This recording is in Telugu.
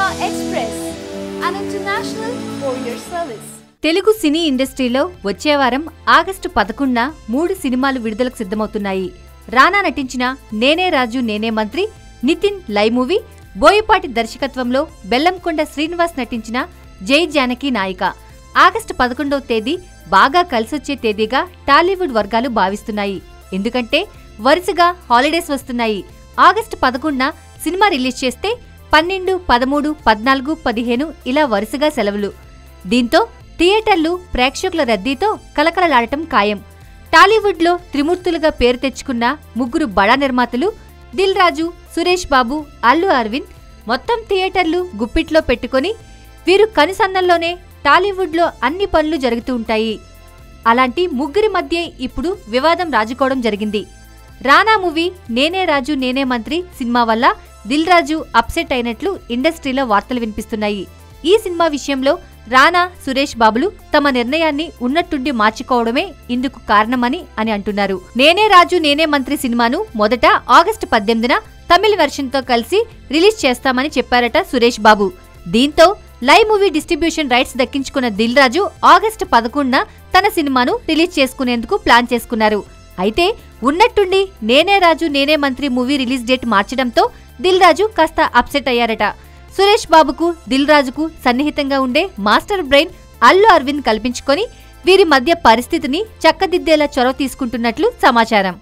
Express, an international courier service. Telugu సినీ ఇండస్ట్రీలో వచ్చే వారం ఆగస్టు 11న 3 సినిమాలు విడుదలకు సిద్ధమవుతున్నాయి. రానా నటించిన నేనే రాజు నేనే మంత్రి, నితిన్ లైవ్ మూవీ, బోయపాటి దర్శకత్వంలో బెల్లంకొండ శ్రీనివాస్ నటించిన జై జానకి నాయిక. ఆగస్టు 11వ తేదీ బాగా కలిసొచ్చే తేదీగా టాలీవుడ్ వర్గాలు భావిస్తున్నాయి. ఎందుకంటే వరుసగా హాలిడేస్ వస్తున్నాయి. ఆగస్టు 11న సినిమా రిలీజ్ చేస్తే 12, 13, 14, 15 ఇలా వరుసగా సెలవులు. దీంతో థియేటర్లు ప్రేక్షకుల రద్దీతో కలకలలాడటం ఖాయం. టాలీవుడ్లో త్రిమూర్తులుగా పేరు తెచ్చుకున్న ముగ్గురు బడా నిర్మాతలు దిల్ రాజు, సురేష్ బాబు, అల్లు అరవింద్ మొత్తం థియేటర్లు గుప్పిట్లో పెట్టుకుని వీరు కనుసన్నల్లోనే టాలీవుడ్లో అన్ని పనులు జరుగుతూ ఉంటాయి. అలాంటి ముగ్గురి మధ్య ఇప్పుడు వివాదం రాజుకోవడం జరిగింది. రానా మూవీ నేనే రాజు నేనే మంత్రి సినిమా వల్ల దిల్ రాజు అప్సెట్ అయినట్లు ఇండస్ట్రీలో వార్తలు వినిపిస్తున్నాయి. ఈ సినిమా విషయంలో రానా, సురేష్ బాబులు తమ నిర్ణయాన్ని ఉన్నట్టుండి మార్చుకోవడమే ఇందుకు కారణమని అంటున్నారు. నేనే రాజు నేనే మంత్రి సినిమాను మొదట ఆగస్టు 18న తమిళ వెర్షన్తో కలిసి రిలీజ్ చేస్తామని చెప్పారట సురేష్ బాబు. దీంతో లైవ్ మూవీ డిస్ట్రిబ్యూషన్ రైట్స్ దక్కించుకున్న దిల్ రాజు ఆగస్టు 11న తన సినిమాను రిలీజ్ చేసుకునేందుకు ప్లాన్ చేసుకున్నారు. అయితే ఉన్నట్టుండి నేనే రాజు నేనే మంత్రి movie release date మార్చడంతో Dil Raju కాస్త అప్సెట్ అయ్యారట. సురేష్ బాబుకు దిల్ రాజుకు సన్నిహితంగా ఉండే మాస్టర్ బ్రెయిన్ అల్లు అరవింద్ కల్పించుకొని వీరి మధ్య పరిస్థితిని చక్కదిద్దేలా చొరవ తీసుకుంటున్నట్లు సమాచారం.